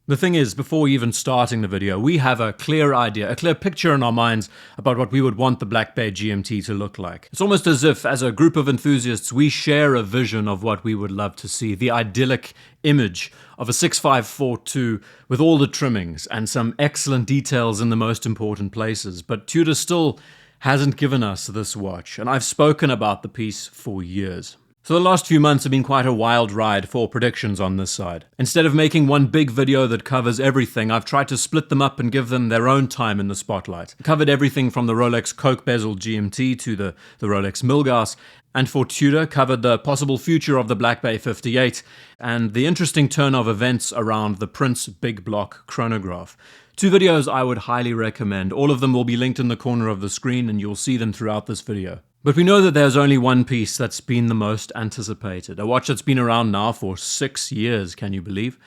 The thing is, before even starting the video, we have a clear idea, a clear picture in our minds about what we would want the Black Bay GMT to look like. It's almost as if, as a group of enthusiasts, we share a vision of what we would love to see, the idyllic image of a 6542 with all the trimmings and some excellent details in the most important places. But Tudor still hasn't given us this watch, and I've spoken about the piece for years. So the last few months have been quite a wild ride for predictions on this side. Instead of making one big video that covers everything, I've tried to split them up and give them their own time in the spotlight. I covered everything from the Rolex Coke Bezel GMT to the Rolex Milgauss, and for Tudor covered the possible future of the Black Bay 58 and the interesting turn of events around the Prince Big Block chronograph. Two videos I would highly recommend. All of them will be linked in the corner of the screen and you'll see them throughout this video. But we know that there's only one piece that's been the most anticipated. A watch that's been around now for 6 years, can you believe?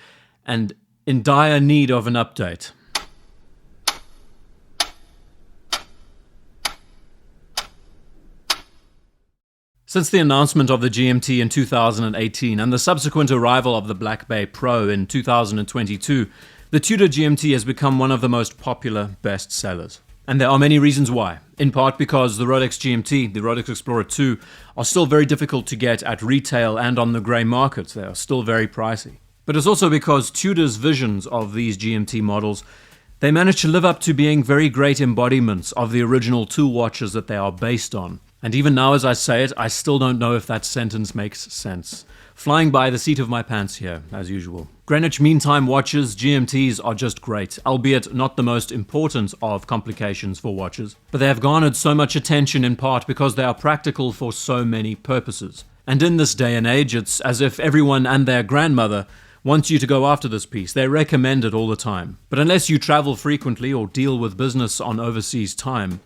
And in dire need of an update. Since the announcement of the GMT in 2018 and the subsequent arrival of the Black Bay Pro in 2022, the Tudor GMT has become one of the most popular bestsellers. And there are many reasons why. In part because the Rolex GMT, the Rolex Explorer 2, are still very difficult to get at retail and on the grey market. They are still very pricey. But it's also because Tudor's visions of these GMT models, they managed to live up to being very great embodiments of the original tool watches that they are based on. And even now as I say it, I still don't know if that sentence makes sense. Flying by the seat of my pants here, as usual. Greenwich Mean Time watches, GMTs, are just great, albeit not the most important of complications for watches. But they have garnered so much attention in part because they are practical for so many purposes. And in this day and age, it's as if everyone and their grandmother wants you to go after this piece. They recommend it all the time. But unless you travel frequently or deal with business on overseas time,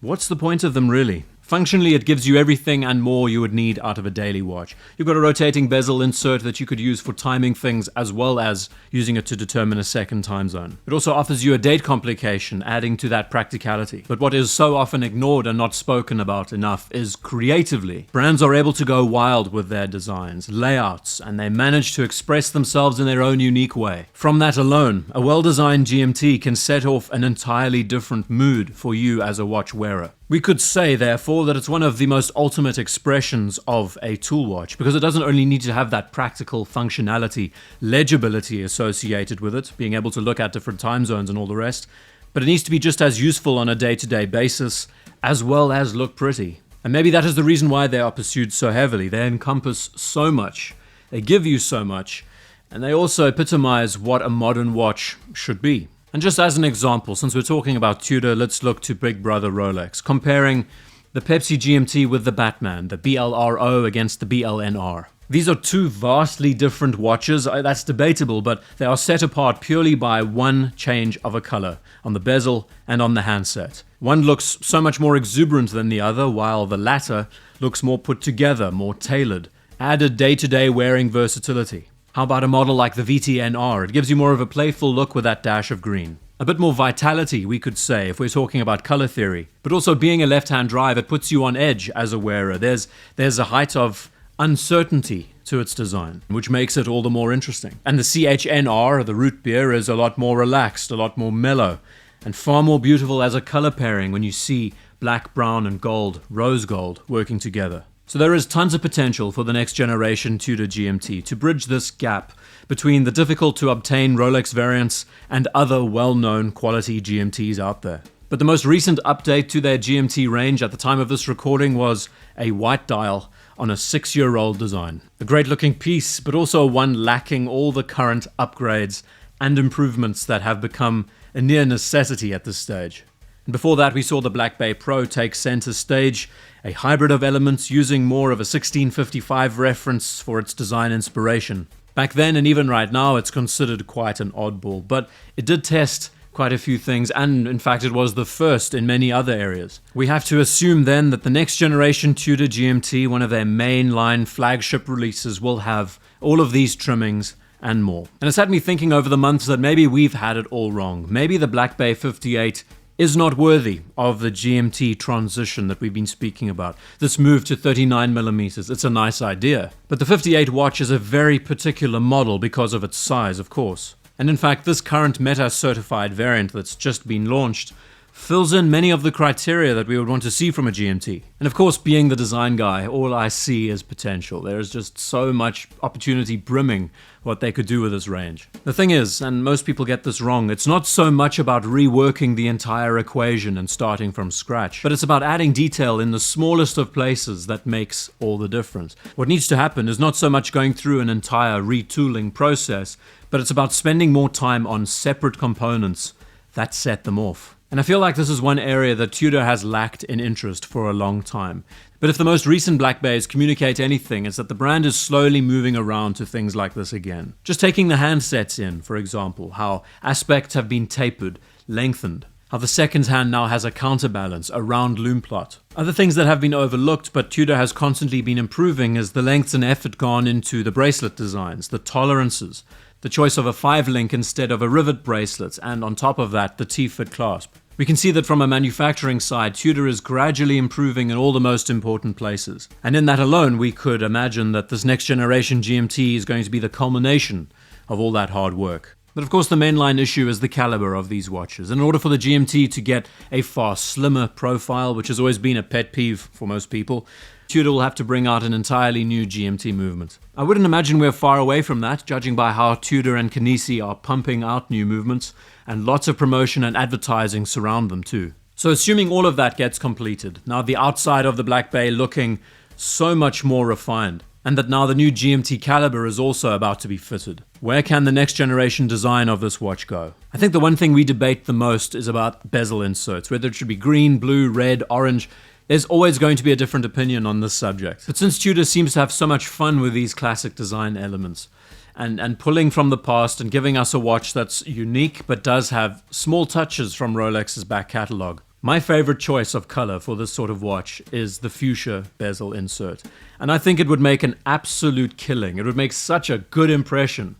what's the point of them really? Functionally, it gives you everything and more you would need out of a daily watch. You've got a rotating bezel insert that you could use for timing things as well as using it to determine a second time zone. It also offers you a date complication, adding to that practicality. But what is so often ignored and not spoken about enough is creatively. Brands are able to go wild with their designs, layouts, and they manage to express themselves in their own unique way. From that alone, a well-designed GMT can set off an entirely different mood for you as a watch wearer. We could say, therefore, that it's one of the most ultimate expressions of a tool watch, because it doesn't only need to have that practical functionality, legibility associated with it, being able to look at different time zones and all the rest, but it needs to be just as useful on a day-to-day basis, as well as look pretty. And maybe that is the reason why they are pursued so heavily. They encompass so much, they give you so much, and they also epitomize what a modern watch should be. And just as an example, since we're talking about Tudor, let's look to Big Brother Rolex, comparing the Pepsi GMT with the Batman, the BLRO against the BLNR. These are two vastly different watches, that's debatable, but they are set apart purely by one change of a color on the bezel and on the handset. One looks so much more exuberant than the other, while the latter looks more put together, more tailored, added day-to-day wearing versatility. How about a model like the VTNR? It gives you more of a playful look with that dash of green. A bit more vitality, we could say, if we're talking about color theory. But also being a left-hand drive, it puts you on edge as a wearer. There's a height of uncertainty to its design, which makes it all the more interesting. And the CHNR, the root beer, is a lot more relaxed, a lot more mellow, and far more beautiful as a color pairing when you see black, brown, and gold, rose gold, working together. So there is tons of potential for the next generation Tudor GMT to bridge this gap between the difficult to obtain Rolex variants and other well-known quality GMTs out there. But the most recent update to their GMT range at the time of this recording was a white dial on a 6-year-old design. A great looking piece, but also one lacking all the current upgrades and improvements that have become a near necessity at this stage. And before that, we saw the Black Bay Pro take center stage, a hybrid of elements using more of a 1655 reference for its design inspiration. Back then, and even right now, it's considered quite an oddball, but it did test quite a few things, and in fact it was the first in many other areas. We have to assume then that the next generation Tudor GMT, one of their mainline flagship releases, will have all of these trimmings and more. And it's had me thinking over the months that maybe we've had it all wrong. Maybe the Black Bay 58 is not worthy of the GMT transition that we've been speaking about. This move to 39mm, it's a nice idea. But the 58 watch is a very particular model because of its size, of course. And in fact, this current Meta-certified variant that's just been launched fills in many of the criteria that we would want to see from a GMT. And of course, being the design guy, all I see is potential. There is just so much opportunity brimming what they could do with this range. The thing is, and most people get this wrong, it's not so much about reworking the entire equation and starting from scratch, but it's about adding detail in the smallest of places that makes all the difference. What needs to happen is not so much going through an entire retooling process, but it's about spending more time on separate components that set them off. And I feel like this is one area that Tudor has lacked in interest for a long time. But if the most recent Black Bays communicate anything, it's that the brand is slowly moving around to things like this again. Just taking the handsets in, for example, how aspects have been tapered, lengthened, how the second hand now has a counterbalance, a round loom plot. Other things that have been overlooked but Tudor has constantly been improving is the lengths and effort gone into the bracelet designs, the tolerances, the choice of a 5-link instead of a rivet bracelet, and on top of that, the T-fit clasp. We can see that from a manufacturing side, Tudor is gradually improving in all the most important places. And in that alone, we could imagine that this next generation GMT is going to be the culmination of all that hard work. But of course, the mainline issue is the caliber of these watches. In order for the GMT to get a far slimmer profile, which has always been a pet peeve for most people, Tudor will have to bring out an entirely new GMT movement. I wouldn't imagine we're far away from that, judging by how Tudor and Kenissi are pumping out new movements, and lots of promotion and advertising surround them too. So assuming all of that gets completed, now the outside of the Black Bay looking so much more refined, and that now the new GMT caliber is also about to be fitted, where can the next generation design of this watch go? I think the one thing we debate the most is about bezel inserts, whether it should be green, blue, red, orange. There's always going to be a different opinion on this subject. But since Tudor seems to have so much fun with these classic design elements, and pulling from the past and giving us a watch that's unique but does have small touches from Rolex's back catalogue, my favorite choice of color for this sort of watch is the fuchsia bezel insert. And I think it would make an absolute killing. It would make such a good impression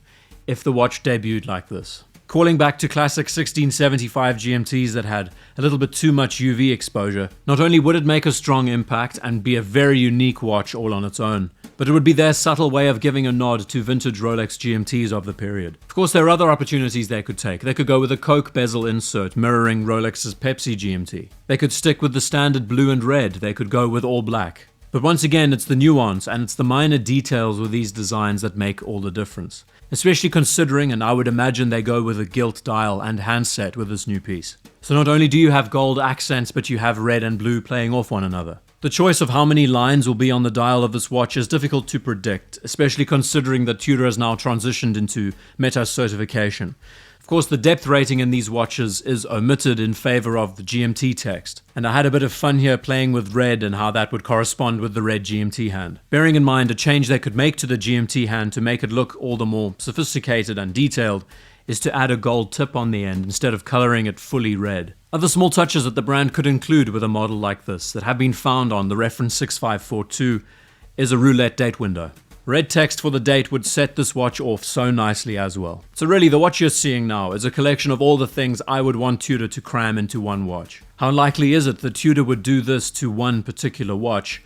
if the watch debuted like this. Calling back to classic 1675 GMTs that had a little bit too much UV exposure, not only would it make a strong impact and be a very unique watch all on its own, but it would be their subtle way of giving a nod to vintage Rolex GMTs of the period. Of course, there are other opportunities they could take. They could go with a Coke bezel insert mirroring Rolex's Pepsi GMT. They could stick with the standard blue and red. They could go with all black. But once again, it's the nuance and it's the minor details with these designs that make all the difference. Especially considering, and I would imagine they go with a gilt dial and handset with this new piece. So not only do you have gold accents, but you have red and blue playing off one another. The choice of how many lines will be on the dial of this watch is difficult to predict, especially considering that Tudor has now transitioned into Meta certification. Of course, the depth rating in these watches is omitted in favor of the GMT text, and I had a bit of fun here playing with red and how that would correspond with the red GMT hand. Bearing in mind a change they could make to the GMT hand to make it look all the more sophisticated and detailed is to add a gold tip on the end instead of coloring it fully red. Other small touches that the brand could include with a model like this that have been found on the reference 6542 is a roulette date window. Red text for the date would set this watch off so nicely as well. So really, the watch you're seeing now is a collection of all the things I would want Tudor to cram into one watch. How likely is it that Tudor would do this to one particular watch?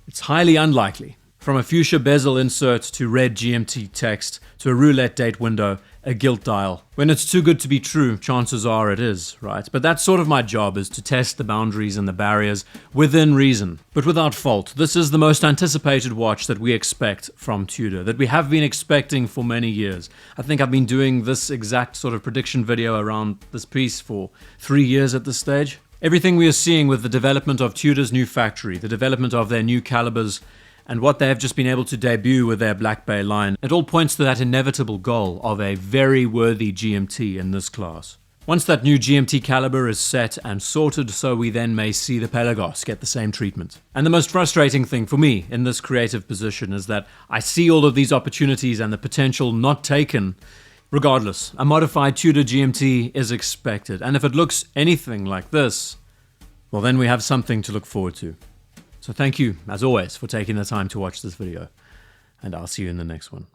It's highly unlikely. From a fuchsia bezel insert to red GMT text to a roulette date window, a gilt dial. When it's too good to be true, chances are it is, right? But that's sort of my job, is to test the boundaries and the barriers within reason, but without fault. This is the most anticipated watch that we expect from Tudor, that we have been expecting for many years. I think I've been doing this exact sort of prediction video around this piece for 3 years at this stage. Everything we are seeing with the development of Tudor's new factory, the development of their new calibers, and what they have just been able to debut with their Black Bay line, it all points to that inevitable goal of a very worthy GMT in this class. Once that new GMT caliber is set and sorted, so we then may see the Pelagos get the same treatment. And the most frustrating thing for me in this creative position is that I see all of these opportunities and the potential not taken. Regardless, a modified Tudor GMT is expected, and if it looks anything like this, well then we have something to look forward to. So thank you, as always, for taking the time to watch this video, and I'll see you in the next one.